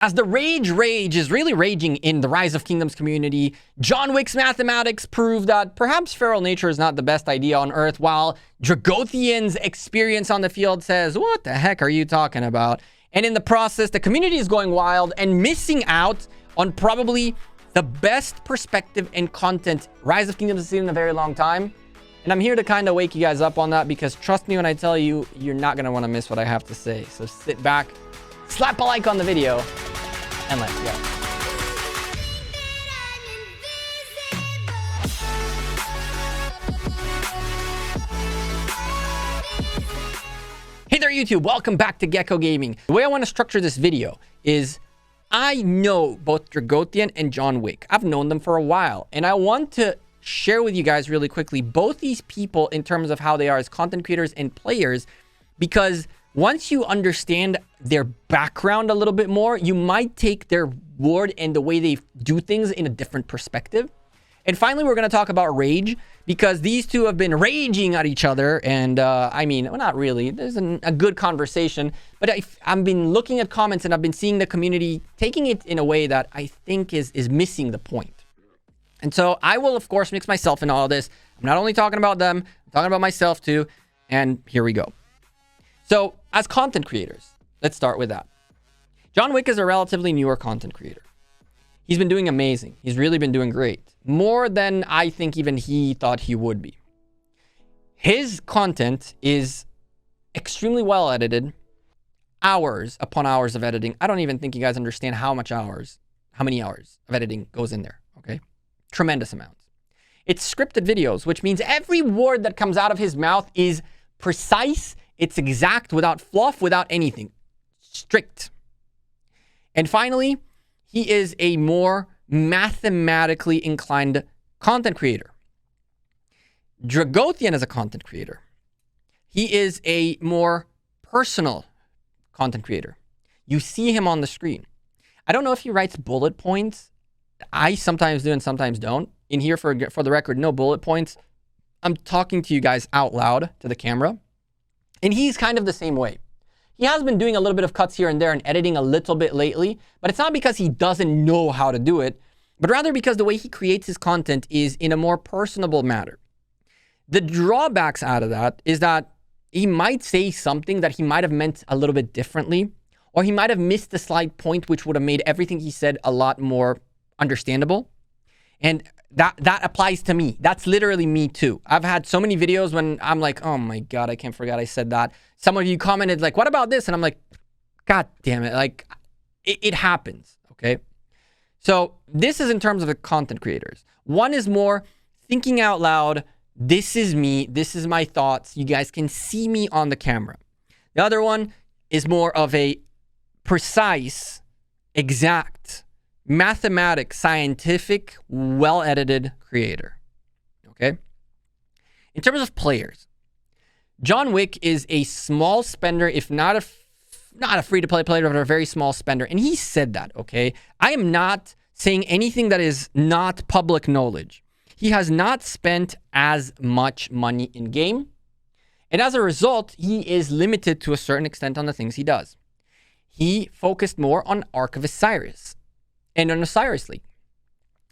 As the rage is really raging in the Rise of Kingdoms community, John Wick's mathematics prove that perhaps feral nature is not the best idea on Earth, while Dragothien's experience on the field says, what the heck are you talking about? And in the process, the community is going wild and missing out on probably the best perspective and content Rise of Kingdoms has seen in a very long time. And I'm here to kind of wake you guys up on that, because trust me when I tell you, you're not going to want to miss what I have to say. So sit back, slap a like on the video, and let's go. Hey there, YouTube. Welcome back to Gekko Gaming. The way I want to structure this video is I know both Dragothien and John Wick. I've known them for a while, and I want to share with you guys really quickly both these people in terms of how they are as content creators and players, because once you understand their background a little bit more, you might take their word and the way they do things in a different perspective. And finally, we're going to talk about rage, because these two have been raging at each other. And I mean, well, not really. There's a good conversation. But I've been looking at comments and I've been seeing the community taking it in a way that I think is missing the point. And so I will, of course, mix myself in all this. I'm not only talking about them, I'm talking about myself too. And here we go. So as content creators, let's start with that. John Wick is a relatively newer content creator. He's been doing amazing. He's really been doing great. More than I think even he thought he would be. His content is extremely well edited. Hours upon hours of editing. I don't even think you guys understand how many hours of editing goes in there, okay? Tremendous amounts. It's scripted videos, which means every word that comes out of his mouth is precise. It's exact, without fluff, without anything. Strict. And finally, he is a more mathematically inclined content creator. Dragothien is a content creator. He is a more personal content creator. You see him on the screen. I don't know if he writes bullet points. I sometimes do and sometimes don't. In here, for the record, no bullet points. I'm talking to you guys out loud to the camera. And he's kind of the same way. He has been doing a little bit of cuts here and there and editing a little bit lately, but it's not because he doesn't know how to do it, but rather because the way he creates his content is in a more personable manner. The drawbacks out of that is that he might say something that he might have meant a little bit differently, or he might have missed a slight point which would have made everything he said a lot more understandable. And that applies to me. That's literally me too. I've had so many videos when I'm like, oh my God, I can't forget I said that. Some of you commented like, what about this? And I'm like, God damn it. Like it happens. Okay. So this is in terms of the content creators. One is more thinking out loud. This is me. This is my thoughts. You guys can see me on the camera. The other one is more of a precise, exact, mathematic, scientific, well-edited creator. Okay? In terms of players, John Wick is a small spender, if not a free-to-play player, but a very small spender. And he said that, okay? I am not saying anything that is not public knowledge. He has not spent as much money in-game. And as a result, he is limited to a certain extent on the things he does. He focused more on Ark of Osiris and on Osiris League.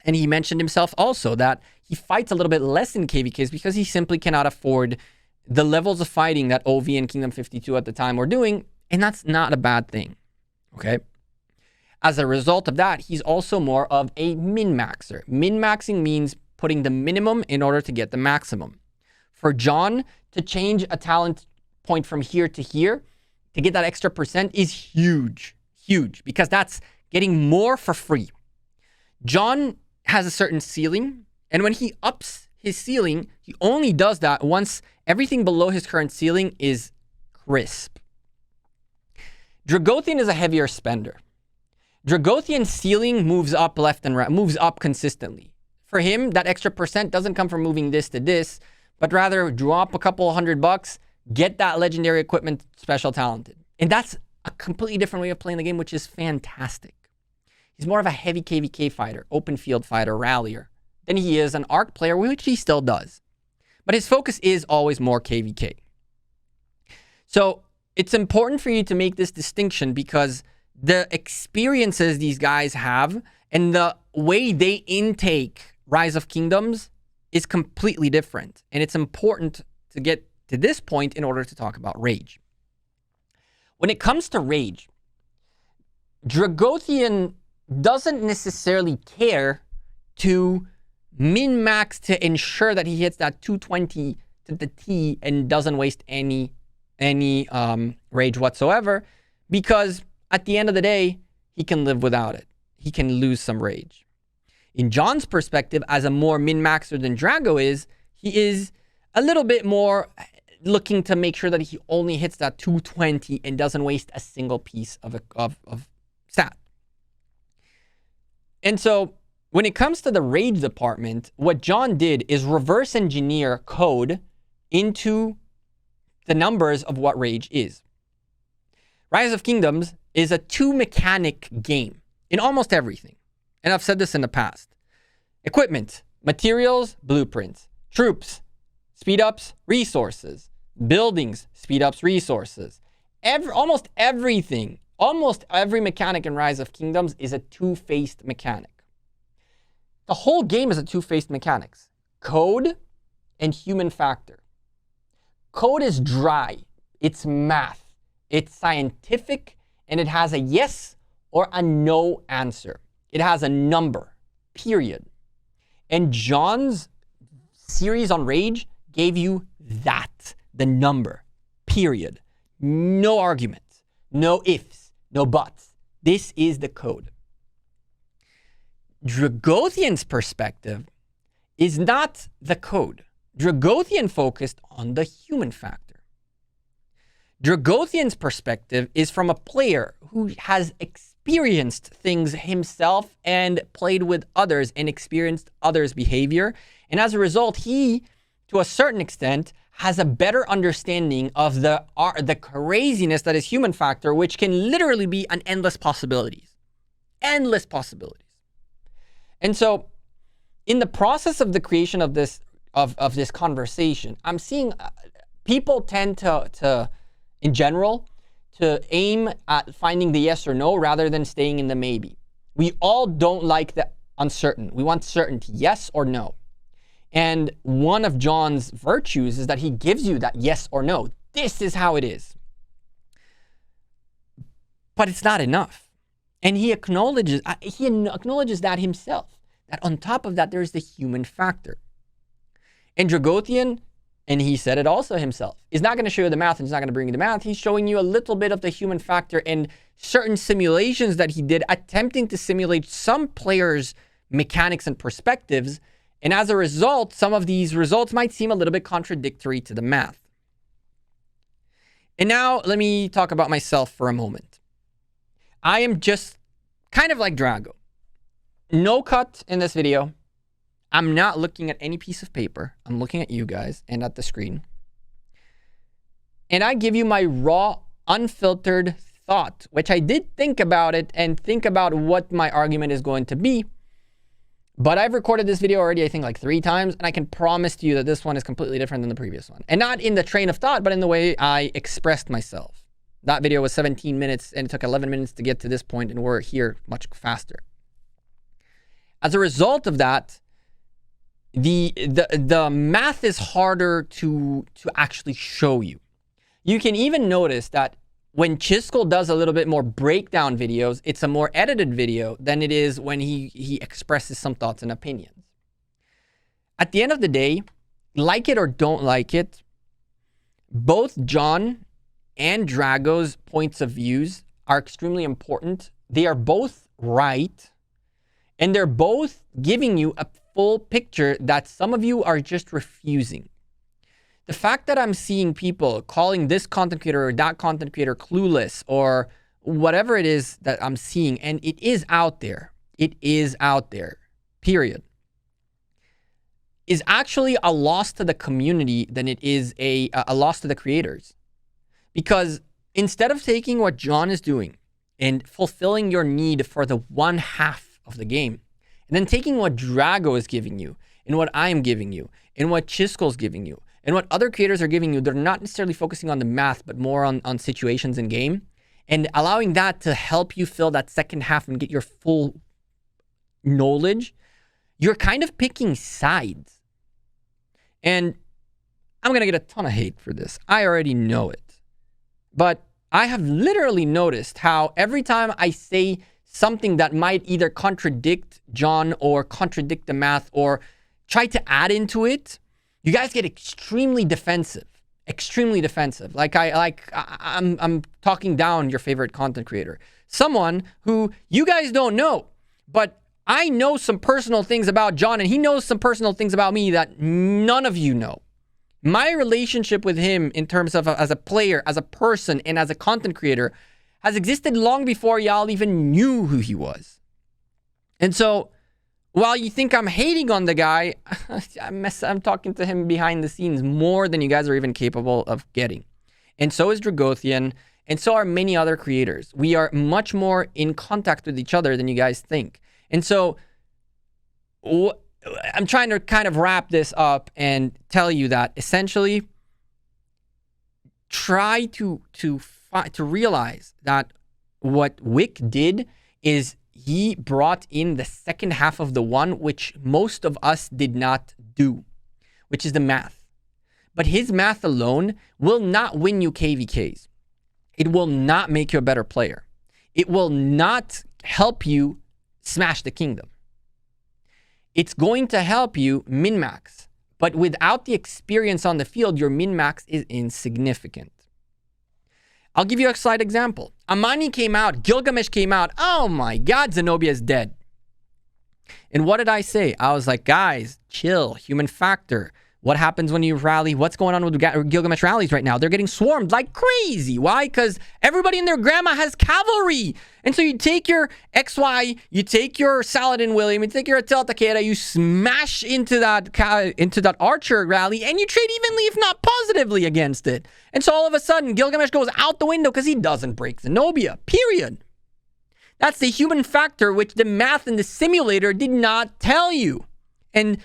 And he mentioned himself also that he fights a little bit less in KVKs because he simply cannot afford the levels of fighting that OV and Kingdom 52 at the time were doing. And that's not a bad thing. Okay. As a result of that, he's also more of a min-maxer. Min-maxing means putting the minimum in order to get the maximum. For John to change a talent point from here to here to get that extra percent is huge, because that's getting more for free. John has a certain ceiling, and when he ups his ceiling, he only does that once everything below his current ceiling is crisp. Dragothien is a heavier spender. Dragothien's ceiling moves up left and right, moves up consistently. For him, that extra percent doesn't come from moving this to this, but rather drop a couple $100, get that legendary equipment, special talented. And that's a completely different way of playing the game, which is fantastic. He's more of a heavy KVK fighter, open field fighter, rallier, than he is an Arc player, which he still does. But his focus is always more KVK. So it's important for you to make this distinction, because the experiences these guys have and the way they intake Rise of Kingdoms is completely different. And it's important to get to this point in order to talk about rage. When it comes to rage, Dragothien doesn't necessarily care to min-max to ensure that he hits that 220 to the T and doesn't waste any rage whatsoever, because at the end of the day, he can live without it. He can lose some rage. In John's perspective, as a more min-maxer than Drago is, he is a little bit more looking to make sure that he only hits that 220 and doesn't waste a single piece of stat. And so when it comes to the rage department, what John did is reverse engineer code into the numbers of what rage is. Rise of Kingdoms is a 2-mechanic game in almost everything. And I've said this in the past. Equipment, materials, blueprints, troops, speed-ups, resources, buildings, speed-ups, resources. Almost everything, almost every mechanic in Rise of Kingdoms is a two-faced mechanic. The whole game is a two-faced mechanics. Code and human factor. Code is dry. It's math. It's scientific, and it has a yes or a no answer. It has a number, period. And John's series on rage gave you that, the number, period. No arguments, no ifs, no buts. This is the code. Dragothien's perspective is not the code. Dragothien focused on the human factor. Dragothien's perspective is from a player who has experienced things himself and played with others and experienced others' behavior. And as a result, he, to a certain extent, has a better understanding of the craziness that is human factor, which can literally be an endless possibilities. Endless possibilities. And so in the process of the creation of this conversation, I'm seeing people tend to in general, to aim at finding the yes or no rather than staying in the maybe. We all don't like the uncertain. We want certainty, yes or no. And one of John's virtues is that he gives you that yes or no. This is how it is. But it's not enough. And he acknowledges that himself, that on top of that, there's the human factor. And Dragothien, and he said it also himself, is not going to show you the math and he's not going to bring you the math. He's showing you a little bit of the human factor and certain simulations that he did, attempting to simulate some players' mechanics and perspectives. And as a result, some of these results might seem a little bit contradictory to the math. And now let me talk about myself for a moment. I am just kind of like Drago. No cut in this video. I'm not looking at any piece of paper. I'm looking at you guys and at the screen. And I give you my raw, unfiltered thought, which I did think about it and think about what my argument is going to be. But I've recorded this video already, I think like 3 times, and I can promise to you that this one is completely different than the previous one. And not in the train of thought, but in the way I expressed myself. That video was 17 minutes and it took 11 minutes to get to this point, and we're here much faster. As a result of that, the math is harder to actually show you. You can even notice that when Chisgule does a little bit more breakdown videos, it's a more edited video than it is when he expresses some thoughts and opinions. At the end of the day, like it or don't like it, both John and Drago's points of views are extremely important. They are both right, and they're both giving you a full picture that some of you are just refusing. The fact that I'm seeing people calling this content creator or that content creator clueless or whatever it is that I'm seeing, and it is out there, period, is actually a loss to the community than it is a loss to the creators. Because instead of taking what John is doing and fulfilling your need for the one half of the game, and then taking what Drago is giving you, and what I am giving you, and what Chisgule's giving you, and what other creators are giving you, they're not necessarily focusing on the math, but more on situations in game. and allowing that to help you fill that second half and get your full knowledge, you're kind of picking sides. And I'm going to get a ton of hate for this. I already know it. But I have literally noticed how every time I say something that might either contradict John or contradict the math or try to add into it, you guys get extremely defensive. Extremely defensive. I'm talking down your favorite content creator. Someone who you guys don't know, but I know some personal things about John, and he knows some personal things about me that none of you know. My relationship with him in terms of as a player, as a person, and as a content creator has existed long before y'all even knew who he was. And so, while you think I'm hating on the guy, I'm talking to him behind the scenes more than you guys are even capable of getting. And so is Dragothien, and so are many other creators. We are much more in contact with each other than you guys think. And so, I'm trying to kind of wrap this up and tell you that essentially, try to realize that what Wick did is he brought in the second half of the one, which most of us did not do, which is the math. But his math alone will not win you KVKs. It will not make you a better player. It will not help you smash the kingdom. It's going to help you min-max. But without the experience on the field, your min-max is insignificant. I'll give you a slight example. Amani came out, Gilgamesh came out. Oh my God, Zenobia is dead. And what did I say? I was like, guys, chill, human factor. What happens when you rally? What's going on with Gilgamesh rallies right now? They're getting swarmed like crazy. Why? Because everybody and their grandma has cavalry. And so you take your XY, you take your Saladin William, you take your Atel Takeda, you smash into that archer rally, and you trade evenly, if not positively, against it. And so all of a sudden, Gilgamesh goes out the window because he doesn't break Zenobia. Period. That's the human factor, which the math in the simulator did not tell you. And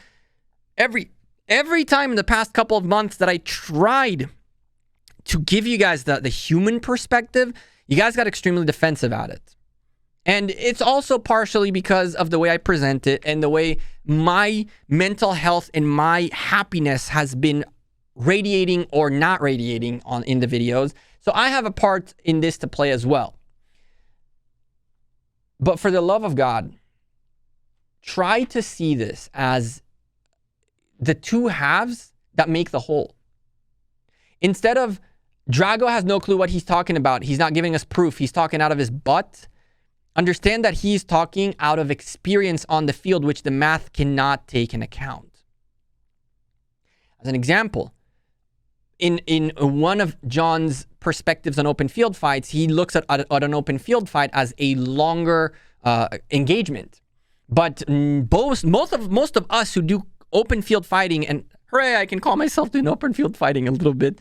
every time in the past couple of months that I tried to give you guys the human perspective, you guys got extremely defensive at it. And it's also partially because of the way I present it and the way my mental health and my happiness has been radiating or not radiating in the videos. So I have a part in this to play as well. But for the love of God, try to see this as the two halves that make the whole. Instead of Drago has no clue what he's talking about, he's not giving us proof, he's talking out of his butt, understand that he's talking out of experience on the field, which the math cannot take into account. As an example, in one of John's perspectives on open field fights, he looks at an open field fight as a longer engagement. But most of us who do open field fighting, and hooray, I can call myself doing open field fighting a little bit,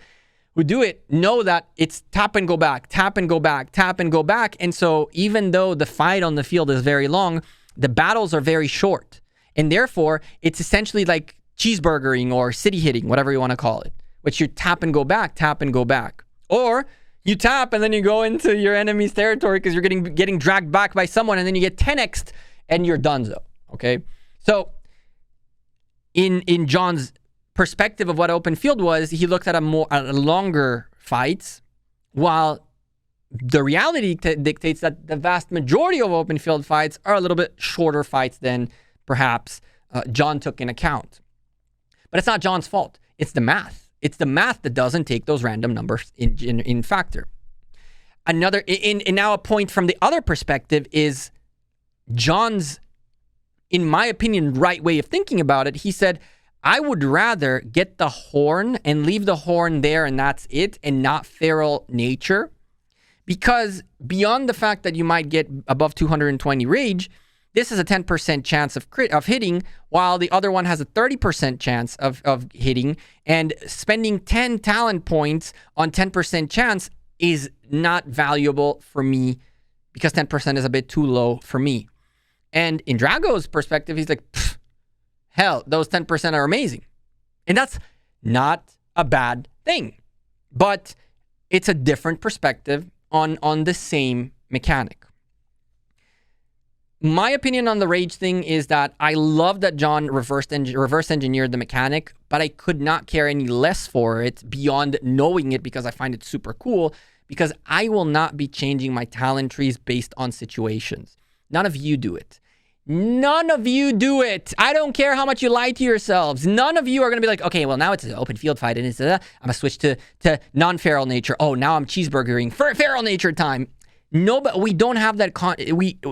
who do it, know that it's tap and go back, tap and go back, tap and go back. And so even though the fight on the field is very long, the battles are very short. And therefore, it's essentially like cheeseburgering or city hitting, whatever you want to call it, which you tap and go back, tap and go back. Or you tap and then you go into your enemy's territory because you're getting dragged back by someone, and then you get 10x'd and you're donezo, okay? So in John's perspective of what open field was, he looked at a longer fights, while the reality dictates that the vast majority of open field fights are a little bit shorter fights than perhaps John took in account. But it's not John's fault. It's the math. It's the math that doesn't take those random numbers in factor. Another, and now a point from the other perspective is John's, in my opinion, right way of thinking about it. He said, I would rather get the horn and leave the horn there and that's it, and not feral nature. Because beyond the fact that you might get above 220 rage, this is a 10% chance of hitting, while the other one has a 30% chance of hitting. And spending 10 talent points on 10% chance is not valuable for me, because 10% is a bit too low for me. And in Drago's perspective, he's like, hell, those 10% are amazing. And that's not a bad thing. But it's a different perspective on the same mechanic. My opinion on the rage thing is that I love that John reverse engineered the mechanic, but I could not care any less for it beyond knowing it because I find it super cool, because I will not be changing my talent trees based on situations. None of you do it. None of you do it. I don't care how much you lie to yourselves. None of you are going to be like, okay, well, now it's an open field fight, and it's I'm going to switch to non-feral nature. Oh, now I'm cheeseburgering for feral nature time. No, but we don't have that.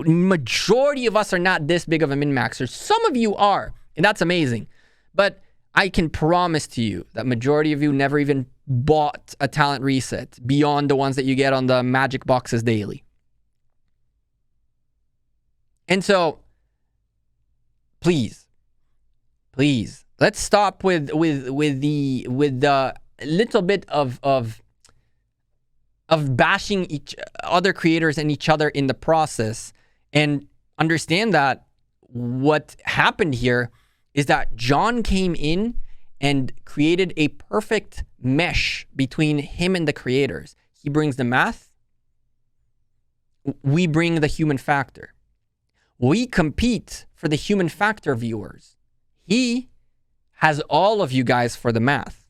Majority of us are not this big of a min-maxer. Some of you are, and that's amazing. But I can promise to you that majority of you never even bought a talent reset beyond the ones that you get on the magic boxes daily. And so, please, let's stop with the little bit of bashing each other creators and each other in the process, and understand that what happened here is that John came in and created a perfect mesh between him and the creators. He brings the math. We bring the human factor. We compete for the human factor viewers. He has all of you guys for the math.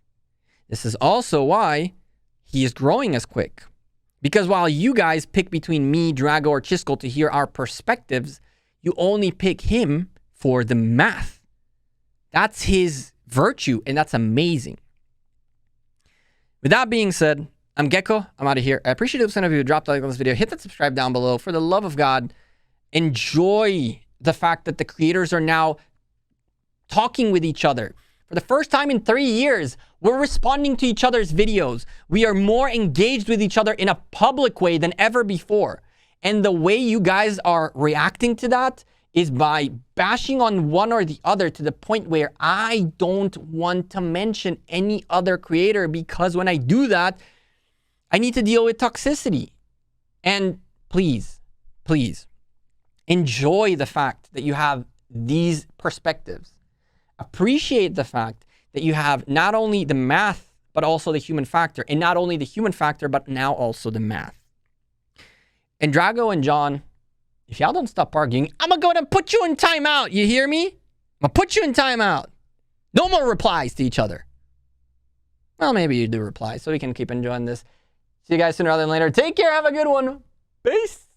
This is also why he is growing as quick. Because while you guys pick between me, Drago, or Chisgule to hear our perspectives, you only pick him for the math. That's his virtue, and that's amazing. With that being said, I'm Gekko. I'm out of here. I appreciate it. Some of you dropped a like on this video. Hit that subscribe down below. For the love of God, enjoy the fact that the creators are now talking with each other. For the first time in 3 years, we're responding to each other's videos. We are more engaged with each other in a public way than ever before. And the way you guys are reacting to that is by bashing on one or the other to the point where I don't want to mention any other creator, because when I do that, I need to deal with toxicity. And please, enjoy the fact that you have these perspectives. Appreciate the fact that you have not only the math, but also the human factor. And not only the human factor, but now also the math. And Drago and John, if y'all don't stop arguing, I'm going to go ahead and put you in timeout. You hear me? I'm going to put you in timeout. No more replies to each other. Well, maybe you do reply, so we can keep enjoying this. See you guys sooner rather than later. Take care. Have a good one. Peace.